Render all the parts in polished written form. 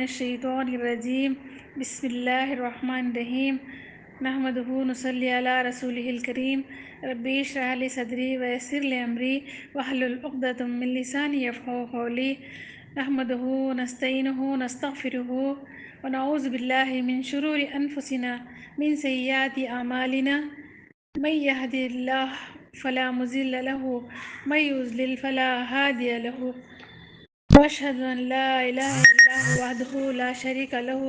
الشیطان الرجیم بسم اللہ الرحمن الرحیم نحمدہ نصلی علی رسولہ الکریم ربی اشرح لی صدری ویسر لی امری واحلل عقدۃ من لسانی یفقہوا قولی نحمدہ ونستعینہ نستغفرہ ونعوذ باللہ من شرور انفسنا من سیئات اعمالنا من يهد الله فلا مضل له ومن يضلل فلا هادي له وأشهد أن لا إله إلا الله وحده لا شريك له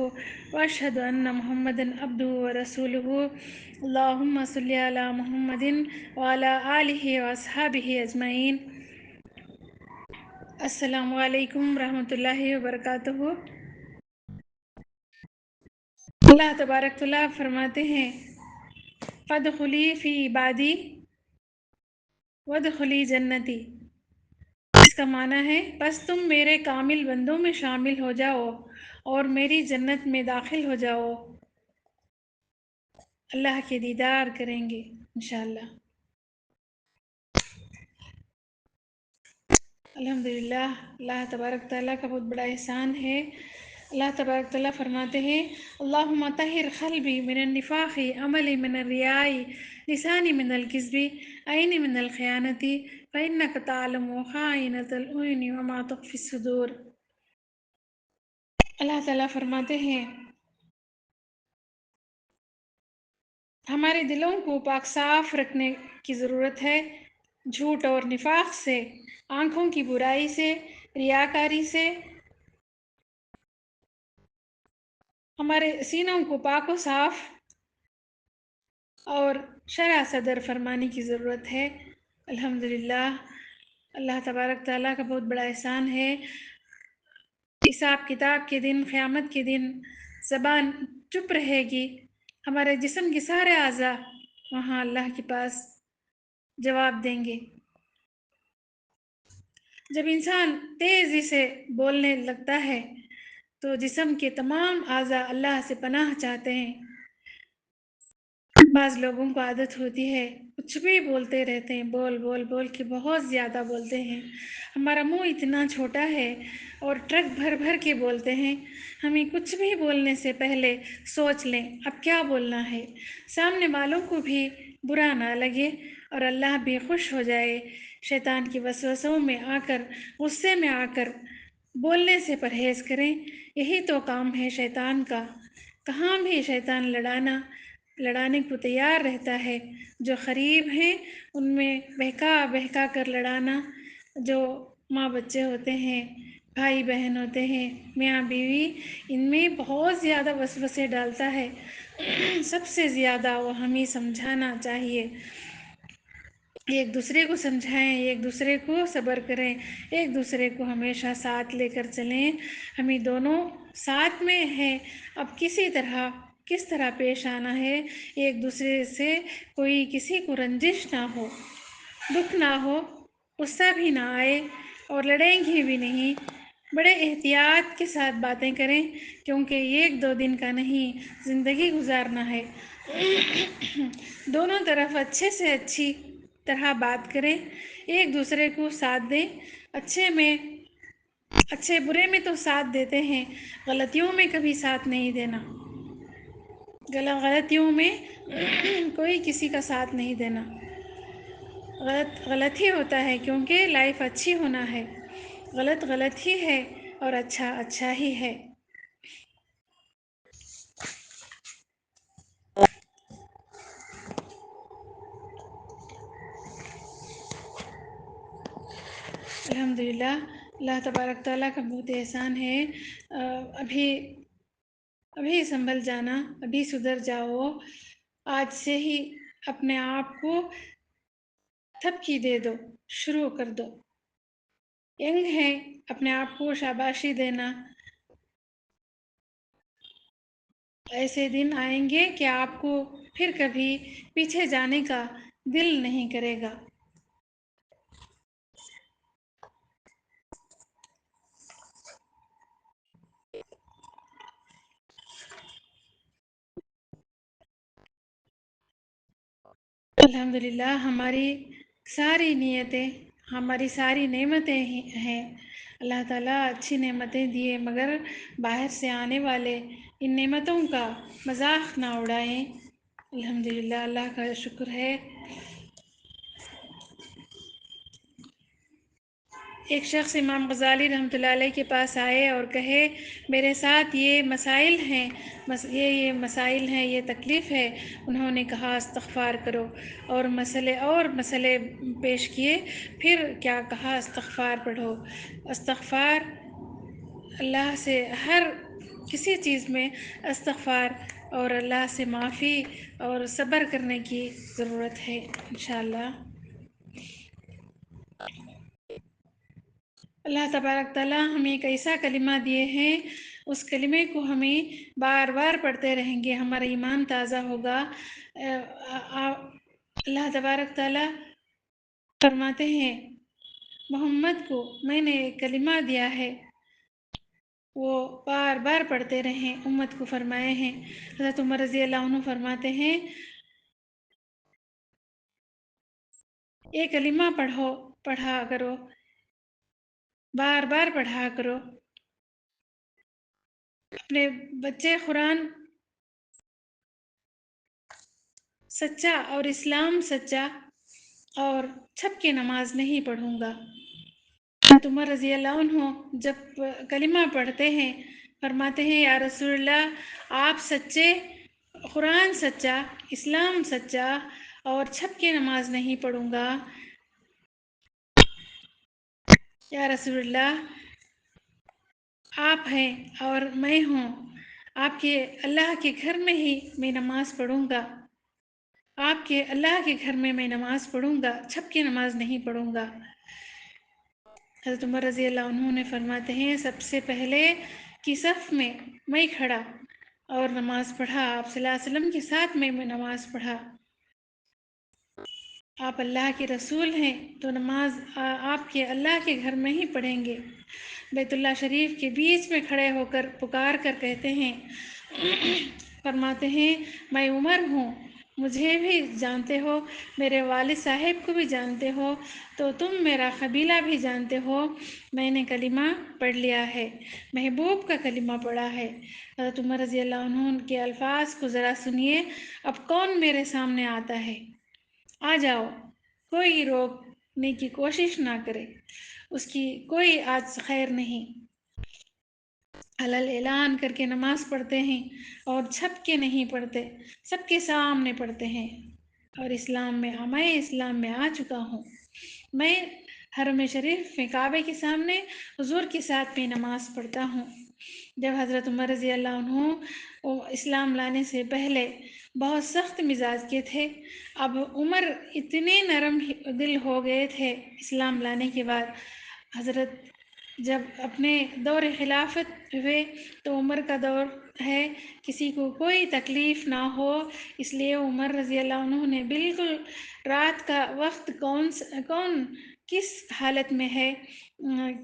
وأشهد أن محمدا عبده ورسوله اللهم صل على محمد وعلى آله وأصحابه أجمعين۔ السلام علیکم ورحمۃ اللہ وبرکاتہ۔ اللہ تبارک تعالیٰ فرماتے ہیں فادخلی فی عبادی وادخلی جنتی۔ اس کا معنی ہے بس تم میرے کامل بندوں میں شامل ہو جاؤ اور میری جنت میں داخل ہو جاؤ، اللہ کے دیدار کریں گے انشاءاللہ۔ الحمدللہ، اللہ تبارک تعالیٰ کا بہت بڑا احسان ہے۔ اللہ تبارک تعالیٰ فرماتے ہیں اللہم طہر قلبی من النفاق، عملی من الریاء، لسانی من الکذب، عینی من الخیانت، فإنک تعلم خائنۃ الأعین وما تخفی الصدور۔ اللہ تعالیٰ فرماتے ہیں ہمارے دلوں کو پاک صاف رکھنے کی ضرورت ہے، جھوٹ اور نفاق سے، آنکھوں کی برائی سے، ریاکاری سے۔ ہمارے سینوں کو پاک و صاف اور شرح صدر فرمانے کی ضرورت ہے۔ الحمدللہ، اللہ تبارک تعالیٰ کا بہت بڑا احسان ہے۔ حساب کتاب کے دن، قیامت کے دن زبان چپ رہے گی، ہمارے جسم کے سارے اعضاء وہاں اللہ کے پاس جواب دیں گے۔ جب انسان تیزی سے بولنے لگتا ہے تو جسم کے تمام اعضاء اللہ سے پناہ چاہتے ہیں۔ بعض لوگوں کو عادت ہوتی ہے کچھ بھی بولتے رہتے ہیں، بول بول بول کے بہت زیادہ بولتے ہیں۔ ہمارا منہ اتنا چھوٹا ہے اور ٹرک بھر بھر کے بولتے ہیں، ہمیں کچھ بھی بولنے سے پہلے سوچ لیں اب کیا بولنا ہے، سامنے والوں کو بھی برا نہ لگے اور اللہ بھی خوش ہو جائے۔ شیطان کی وسوسوں میں آ کر، غصے میں آ کر بولنے سے پرہیز کریں، یہی تو کام ہے شیطان کا۔ کہاں بھی شیطان لڑانے کو تیار رہتا ہے، جو قریب ہیں ان میں بہکا بہکا کر لڑانا، جو ماں بچے ہوتے ہیں، بھائی بہن ہوتے ہیں، میاں بیوی، ان میں بہت زیادہ وسوسے ڈالتا ہے۔ سب سے زیادہ وہ ہمیں سمجھانا چاہیے، ایک دوسرے کو سمجھائیں، ایک دوسرے کو صبر کریں، ایک دوسرے کو ہمیشہ ساتھ لے کر چلیں۔ ہمیں دونوں ساتھ میں ہیں، اب کس طرح پیش آنا ہے، ایک دوسرے سے کوئی کسی کو رنجش نہ ہو، دکھ نہ ہو، غصہ بھی نہ آئے اور لڑیں گے بھی نہیں۔ بڑے احتیاط کے ساتھ باتیں کریں کیونکہ ایک دو دن کا نہیں، زندگی گزارنا ہے۔ دونوں طرف اچھے سے اچھی طرح بات کریں، ایک دوسرے کو ساتھ دیں، اچھے برے میں تو ساتھ دیتے ہیں، غلطیوں میں کبھی ساتھ نہیں دینا، غلطیوں میں کوئی کسی کا ساتھ نہیں دینا۔ غلط ہی ہوتا ہے کیونکہ لائف اچھی ہونا ہے، غلط غلط ہی ہے اور اچھا اچھا ہی ہے۔ الحمدللہ، اللہ تبارک تعالیٰ کا بہت احسان ہے۔ ابھی سنبھل جانا، ابھی سدھر جاؤ، آج سے ہی اپنے آپ کو تھپکی دے دو، شروع کر دو۔ ینگ ہے، اپنے آپ کو شاباشی دینا۔ ایسے دن آئیں گے کہ آپ کو پھر کبھی پیچھے جانے کا دل نہیں کرے گا۔ الحمدللہ، ہماری ساری نیتیں، ہماری ساری نعمتیں ہیں، اللہ تعالیٰ اچھی نعمتیں دیے مگر باہر سے آنے والے ان نعمتوں کا مذاق نہ اڑائیں۔ الحمدللہ، اللہ کا شکر ہے۔ ایک شخص امام غزالی رحمۃ اللہ علیہ کے پاس آئے اور کہے میرے ساتھ یہ مسائل ہیں، یہ مسائل ہیں، یہ تکلیف ہے۔ انہوں نے کہا استغفار کرو، اور مسئلے پیش کیے، پھر کیا کہا استغفار پڑھو۔ استغفار اللہ سے ہر کسی چیز میں استغفار اور اللہ سے معافی اور صبر کرنے کی ضرورت ہے انشاءاللہ۔ اللہ تبارک تعالیٰ ہمیں ایک ایسا کلمہ دیے ہیں، اس کلمے کو ہمیں بار بار پڑھتے رہیں گے، ہمارا ایمان تازہ ہوگا۔ اللہ تبارک تعالیٰ فرماتے ہیں محمد کو میں نے ایک کلمہ دیا ہے، وہ بار بار پڑھتے رہیں، امت کو فرمائے ہیں۔ حضرت عمر رضی اللہ عنہ فرماتے ہیں یہ کلمہ پڑھا کرو، بار بار پڑھا کرو۔ اپنے بچے قرآن سچا اور اسلام سچا اور چھپ کے نماز نہیں پڑھوں گا۔ حضرت عمر رضی اللہ عنہ جب کلمہ پڑھتے ہیں فرماتے ہیں یا رسول اللہ آپ سچے، قرآن سچا، اسلام سچا اور چھپ کے نماز نہیں پڑھوں گا۔ یا رسول اللہ آپ ہیں اور میں ہوں، آپ کے اللہ کے گھر میں ہی میں نماز پڑھوں گا، آپ کے اللہ کے گھر میں میں نماز پڑھوں گا، چھپ کے نماز نہیں پڑھوں گا۔ حضرت عمر رضی اللہ عنہ نے فرماتے ہیں سب سے پہلے کی صف میں کھڑا اور نماز پڑھا، آپ صلی اللہ علیہ وسلم کے ساتھ میں نماز پڑھا۔ آپ اللہ کے رسول ہیں تو نماز آپ کے اللہ کے گھر میں ہی پڑھیں گے۔ بیت اللہ شریف کے بیچ میں کھڑے ہو کر پکار کر کہتے ہیں فرماتے ہیں میں عمر ہوں، مجھے بھی جانتے ہو، میرے والد صاحب کو بھی جانتے ہو، تو تم میرا قبیلہ بھی جانتے ہو، میں نے کلمہ پڑھ لیا ہے، محبوب کا کلمہ پڑھا ہے۔ حضرت عمر رضی اللہ عنہ کے الفاظ کو ذرا سنیے، اب کون میرے سامنے آتا ہے، آ جاؤ، کوئی روکنے کی کوشش نہ کرے، اس کی کوئی آج خیر نہیں۔ علل اعلان کر کے نماز پڑھتے ہیں اور چھپ کے نہیں پڑھتے، سب کے سامنے پڑھتے ہیں۔ اور میں اسلام میں آ چکا ہوں، میں حرم شریف میں کعبے کے سامنے حضور کے ساتھ میں نماز پڑھتا ہوں۔ جب حضرت عمر رضی اللہ عنہ اسلام لانے سے پہلے بہت سخت مزاج کے تھے، اب عمر اتنے نرم دل ہو گئے تھے اسلام لانے کے بعد۔ حضرت جب اپنے دور خلافت ہوئے تو عمر کا دور ہے، کسی کو کوئی تکلیف نہ ہو، اس لیے عمر رضی اللہ عنہ نے بالکل رات کا وقت کون کس حالت میں ہے،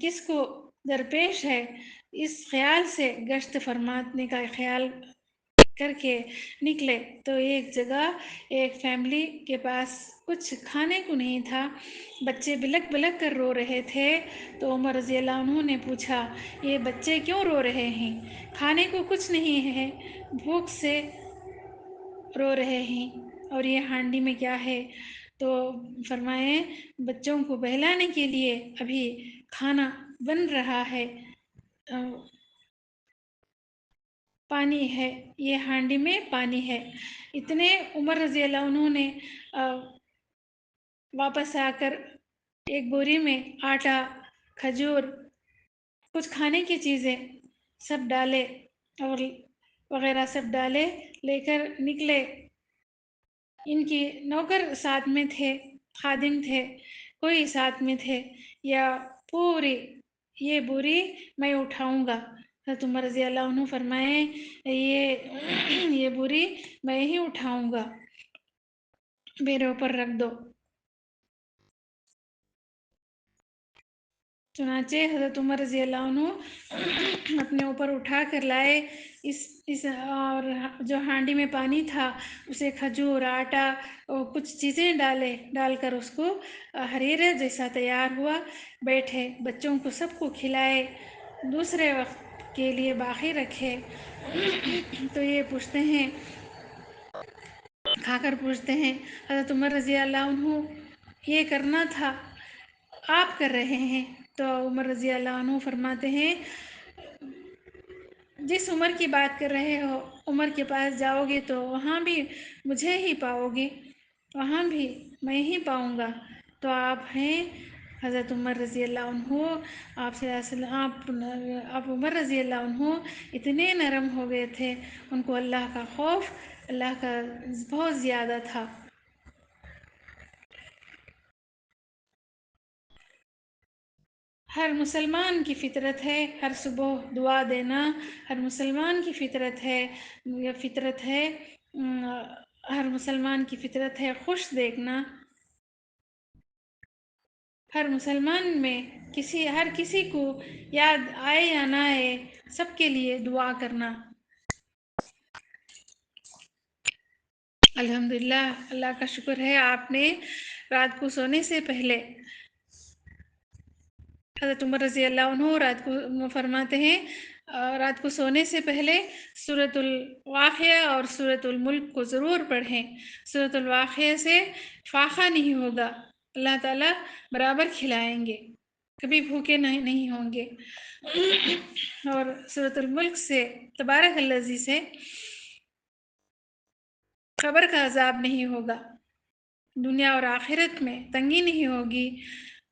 کس کو درپیش ہے، اس خیال سے گشت فرمانے کا خیال کر کے نکلے تو ایک جگہ ایک فیملی کے پاس کچھ کھانے کو نہیں تھا، بچے بلک بلک کر رو رہے تھے، تو عمر رضی اللہ عنہ نے پوچھا یہ بچے کیوں رو رہے ہیں، کھانے کو کچھ نہیں ہے، بھوک سے رو رہے ہیں، اور یہ ہانڈی میں کیا ہے؟ تو فرمائیں بچوں کو بہلانے کے لیے ابھی کھانا بن رہا ہے، پانی ہے، یہ ہانڈی میں پانی ہے۔ اتنے عمر رضی اللہ عنہ نے واپس آ کر ایک بوری میں آٹا، کھجور، کچھ کھانے کی چیزیں سب ڈالے اور وغیرہ سب ڈالے، لے کر نکلے۔ ان کی نوکر ساتھ میں تھے، خادم تھے، کوئی ساتھ میں تھے، یا پوری یہ بوری میں اٹھاؤں گا۔ حضرت عمر رضی اللہ عنہ فرمائیں یہ بوری میں ہی اٹھاؤں گا، میرے اوپر رکھ دو۔ چنانچہ حضرت عمر رضی اللہ عنہ اپنے اوپر اٹھا کر لائے اس اور جو ہانڈی میں پانی تھا اسے کھجور آٹا اور کچھ چیزیں ڈال کر اس کو حریر جیسا تیار ہوا، بیٹھے بچوں کو سب کو کھلائے، دوسرے وقت کے لیے باقی رکھے۔ تو یہ پوچھتے ہیں، کھا کر پوچھتے ہیں حضرت عمر رضی اللہ عنہ یہ کرنا تھا، آپ کر رہے ہیں؟ تو عمر رضی اللہ عنہ فرماتے ہیں، جس عمر کی بات کر رہے ہو عمر کے پاس جاؤ گے تو وہاں بھی مجھے ہی پاؤ گے، وہاں بھی میں ہی پاؤں گا۔ تو آپ ہیں حضرت عمر رضی اللہ عنہ، آپ صلی اللہ علیہ وسلم، آپ عمر رضی اللہ عنہ اتنے نرم ہو گئے تھے، ان کو اللہ کا خوف اللہ کا بہت زیادہ تھا۔ ہر مسلمان کی فطرت ہے ہر صبح دعا دینا، ہر مسلمان کی فطرت ہے، یہ فطرت ہے، ہر مسلمان کی فطرت ہے خوش دیکھنا، ہر مسلمان میں ہر کسی کو یاد آئے یا نہ آئے سب کے لیے دعا کرنا۔ الحمدللہ، اللہ کا شکر ہے آپ نے رات کو سونے سے پہلے، حضرت عمر رضی اللہ عنہ رات کو فرماتے ہیں رات کو سونے سے پہلے سورۃ الواقعہ اور سورۃ الملک کو ضرور پڑھیں۔ سورۃ الواقعہ سے فاقہ نہیں ہوگا، اللہ تعالیٰ برابر کھلائیں گے، کبھی بھوکے نہیں ہوں گے۔ اور سورۃ الملک سے تبارک الذی سے قبر کا عذاب نہیں ہوگا، دنیا اور آخرت میں تنگی نہیں ہوگی۔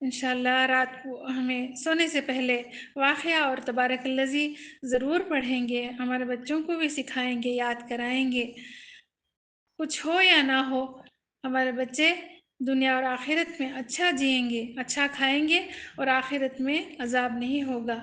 انشاءاللہ رات کو ہمیں سونے سے پہلے واقعہ اور تبارک الذی ضرور پڑھیں گے، ہمارے بچوں کو بھی سکھائیں گے، یاد کرائیں گے۔ کچھ ہو یا نہ ہو، ہمارے بچے دنیا اور آخرت میں اچھا جئیں گے، اچھا کھائیں گے اور آخرت میں عذاب نہیں ہوگا۔